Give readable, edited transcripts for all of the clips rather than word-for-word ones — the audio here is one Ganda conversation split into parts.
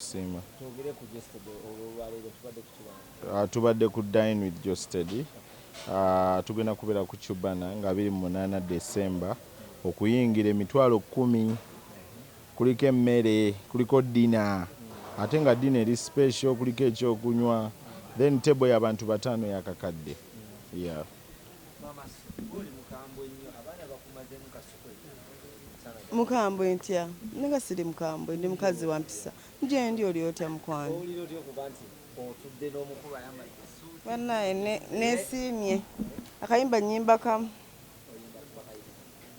Sima. Tubadde ku Dine with Geostedy. Tugenda kubeera ku Cubana nga 28 December okuyingira emitwalo 10. Kuliko emmere, kuliko dina. Ate nga dina eri special, kuliko ekyokunywa. Then table y'abantu 5 yakakadde. Yeah. Mukambwe ntya nenga siri mukambwe ndi mukazi wa mpisa nje ndi oli otya mukwano banaye nesimye akayimba nyimba kamu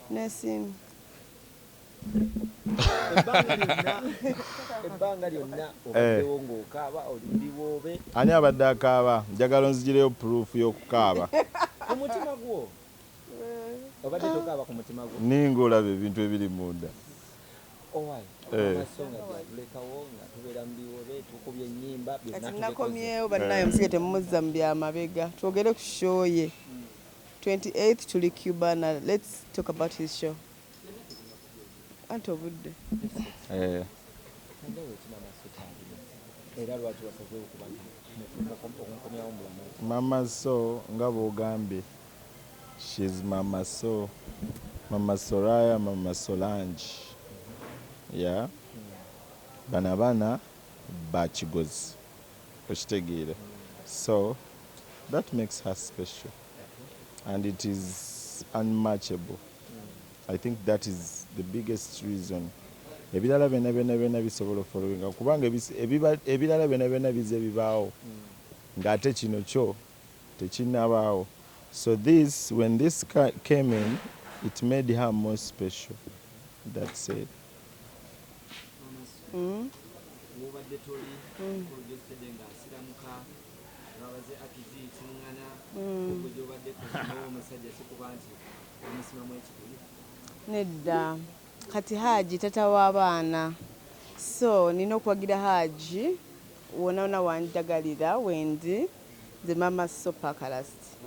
nesimye ebbanga lyonna obaddewo ng'okaaba olindiwoobe ani abadde akaaba njagala nzigireyo proof y'okukaaba ku mutima gwo obadde tokaaba ku mutima gwo ninga olaba ebintu ebiri munda amasonga gyatulekawo nga tubeera mu biwoobe tukubye ennyimba kati nakomyewo banaye omusajja temumuzza mu byamabega twogere ku show ye 28th tuli Cubana. Let's talk about his show. Anti obudde Mama So nga bw'ogambye, she's Mama So, Mama Soraya, Mama Solange. Yeah. Bana bana bachigozi okitegeera. So that makes her special and it is unmatchable. I think that is the biggest reason. Ebirala bena bisobola following kubanga ebirala bena bize bibaawo ng'ate kino kyo tekinnabaawo. So this, when this came in, it made her more special. That's it. Nedda kati Haji tata w'abaana, so nina okuwagira Haji wona wanjagalira wendi nze Mama So Pakalasiti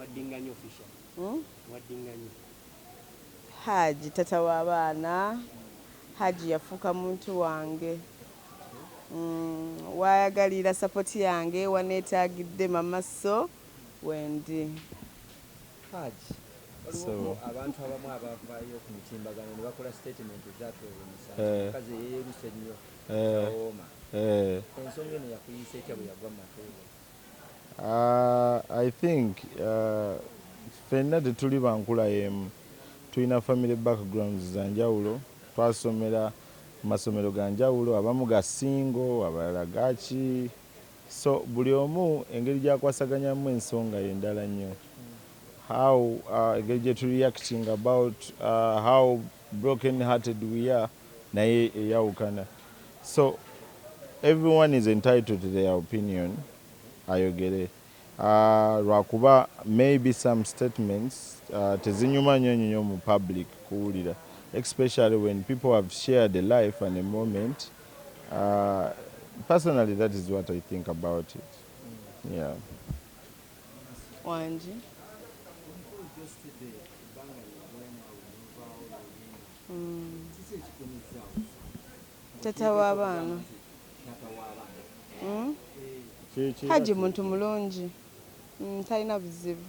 Haji tata w'abaana. Haji yafuuka muntu wange, wayagalira sapoti yange waneetaagidde Mama So wendi. Haji waliwo abantu abamu abavaayo ku mitimbagano ne bakola statement ezatwewuunyisa mukazi yeeruse nnyo awooma ensonga eno yakuyisa etya bwe yagwa mu mateeka? I think ffenna tetuli bankula y'emu, tulina family backgrounds za njawulo, twasomera mu masomero ga njawulo, abamu ga singo, abalala gaki, so buli omu engeri gy'akwasaganyamu ensonga y'endala nnyo. How to reacting about how broken-hearted we are, naye eyawukana. So everyone is entitled to their opinion. Ayogere. Lwakuba maybe some statements tezinyuma nnyo mu public kuwulira, especially when people have shared a life and a moment. Personally, that is what I think about it. Yeah. Wanji. Tata w'abaana. Haji muntu mulungi, talina buzibu.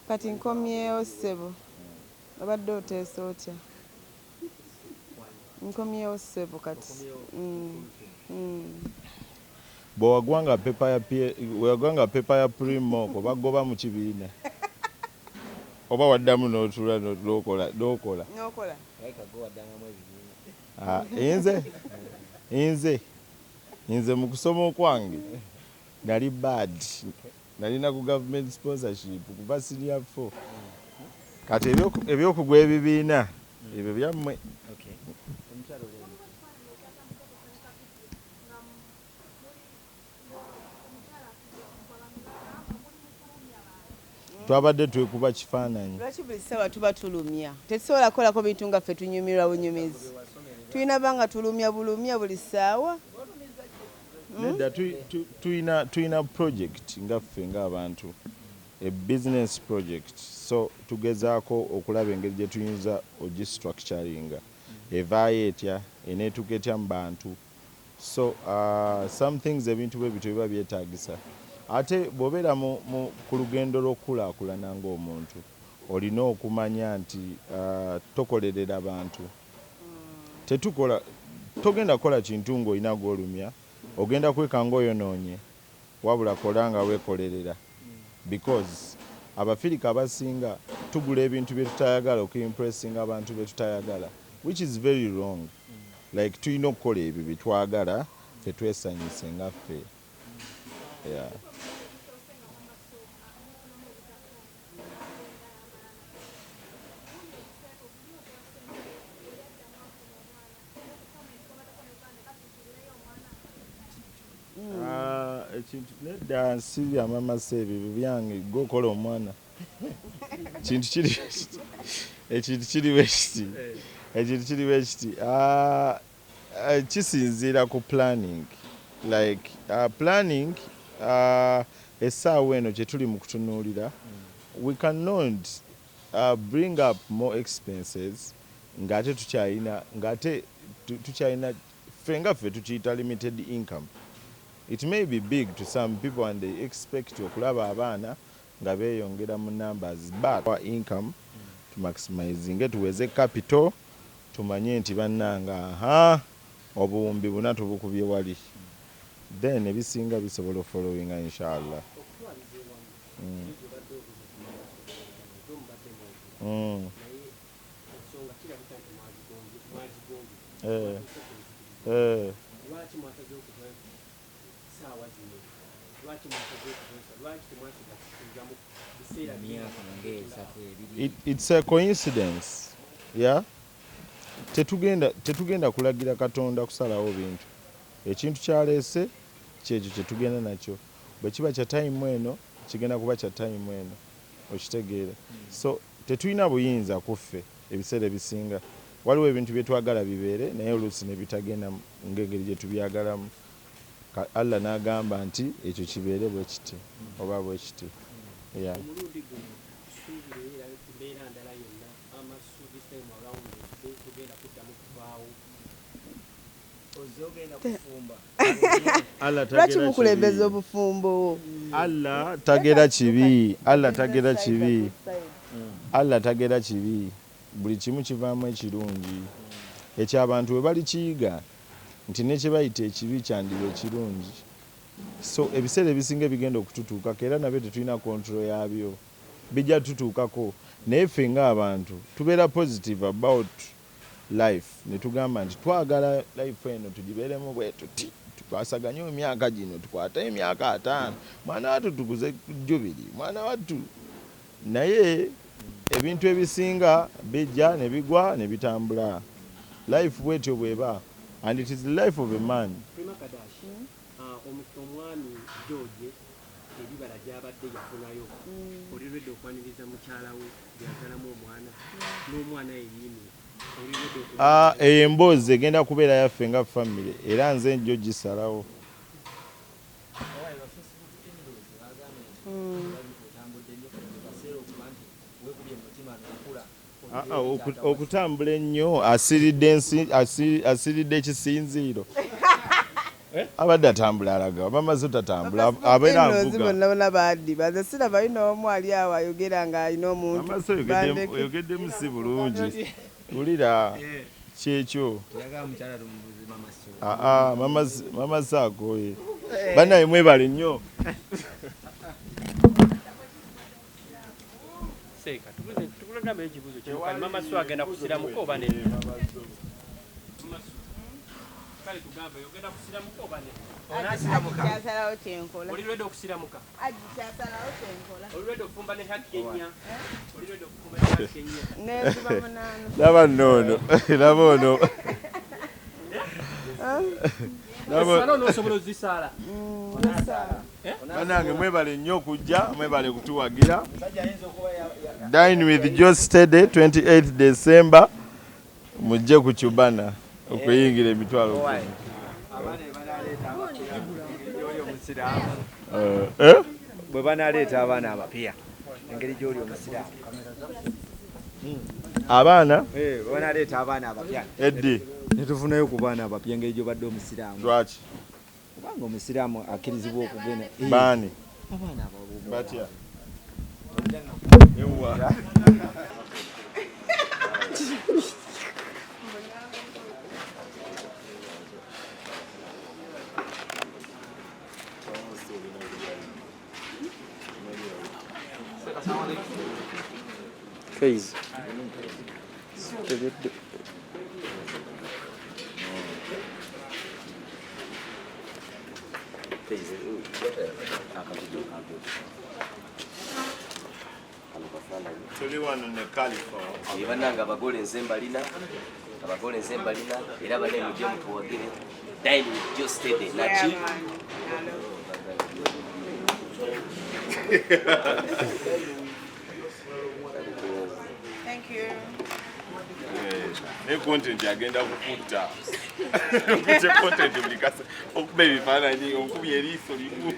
Kati nkomyewo ssebo, obadde oteesa otya? Nkomyewo ssebo kati. Bw'owagwanga pepa ya Primo oba goba mu kibiina oba waddamu n'otula n'okola. N'okola. Nze mu kusoma okwange nali bad, nalina ku government sponsorship kuva senior 4. Kati ebyokugwa ebibiina ebyo byammwe. Twabadde twekuba kifaananyi. Lwaki buli ssaawa tuba tulumya? Tetusobola kukolako bintu nga ffe tunyumirwa bunyumizi. Tulina banga tulumya bulumya buli ssaawa. Nedda tuyina project nga ffe ng'abantu, a business project. So tugezaako okulaba engeri gye tuyinza ogistructuringa evaayo etya eneetuuka etya mu bantu. So some things ebintu bwe bityo biba byetaagisa. Ate bw'obeera ku lugendo lw'okukulaakulana ng'omuntu olina okumanya nti tokolerera abantu. Togenda kukola kintu ng'olina gw'olumya, ogenda kwekanga oyonoonye, wabula kola nga weekolerera. Because Abafirika abasinga tugula ebintu bye tutayagala okuimpressinga abantu be tutayagala, which is very wrong. Like tulina okukola ebyo bye twagala ffe twesanyise nga ffe. Yeah. Ekintu nedda si bya mama seebi byange gwokola omwana ekintu kiri bwekiti kisinziira ku planning. Like planning essaawa eno kye tuli mu kutunuulira, we cannot bring up more expenses ng'ate tukyalina ffe nga ffe tukiyita limited income. It may be big to some people and they expect okulaba abaana nga beeyongera mu numbers, but our income to maximizing tuweze capital, tumanye nti bannanga obuwumbi buna tubukubye wali, then ebisinga bisobola following inshallah. It's a coincidence. Yeah? Tetugenda kulagira Katonda kusalawo bintu. Ekintu kyaleese kyekyo kye tugenda nakyo. Bwe kiba kya time eno kigenda kuba kya time eno. Okitegeera. So tetulina buyinza kuffe ebiseera ebisinga. Waliwo ebintu bye twagala bibeere naye oluusi ne bitagenda ng'engeri gye tubyagalamu. Allah n'agamba nti ekyo kibeere bwe kiti oba bwe kiti. Yeah. Lwaki mukulembeza obufumbo? Allah tagera kibi. Allah tagera kibi. Buli kimu kivaamu ekirungi. Ekyo abantu we bali kiyiga nti nekye bayita ekibi kyandiba ekirungi. So ebiseera ebisinga ebigenda okututuukako era nabyo tetulina control yabyo, bijja tutuukako. Naye ffe ng'abantu tubeera positive about life, ne tugamba nti twagala life eno tugibeeremu bwe tuti, tukwasaganye emyaka gino, tukwate emyaka 5, mwana wattu tukuze jubiri, mwana wattu. Naye ebintu ebisinga bijja ne bigwa ne bitambula. Life bwetyo bweba, and it is the life of a man. Omwami George ebibala gy'abadde yafunayo olirwedde okwaniriza mukyala we byagalamu omwana n'omwana yennyini eyo emboozi egenda kubeera yaffe nga family era nze njo gisalawo. Okutambula ennyo asiridde ekisinziiro. Abadde atambula alaga bamaze tatambula abeera avuga bonna baddi baze siraba ino omu ali awo ayogera nga alina omuntu oyogeddemu si bulungi. Wulira kyekyo mama saakoye bannaye mwebale nnyo. tukulondamo ekibuzo kyekali mama so agenda kusiramuka oba ne kale tugambe yogenda kusiramuka oba ne kyasalawo kyenkola. olirwedde okusiramuka Kyasalawo kyenkola. olirwedde okufumba ne haki yennya olirwedde okufumba ne haki yennya neetuba munaana laba nnono laba ono sala n'osobola ozisaala bannange mwebale nnyo okujja, mwebale kutuwagira. Dine with Geostedy 28 December mujje ku Cubana okuyingira emitwalo. bwe banaleeta abaana abapya engeri gy'oli omusiraamu abaana banaleeta abaana abapya eddi ne tufunayo ku baana abapya engeri gyobadde omusiraamu lwaki kubanga omusiraamu akkirizibwa okugenda baani abaana ababubu batya ewa Crazy. tuli wano ne California bannanga abagole nze mbalina era bane mujje mutuwagire dine with Geostedy naki Thank you. ne content agenda kukutta okute content buli kasa okuba ebifaananyi okubya eriiso limu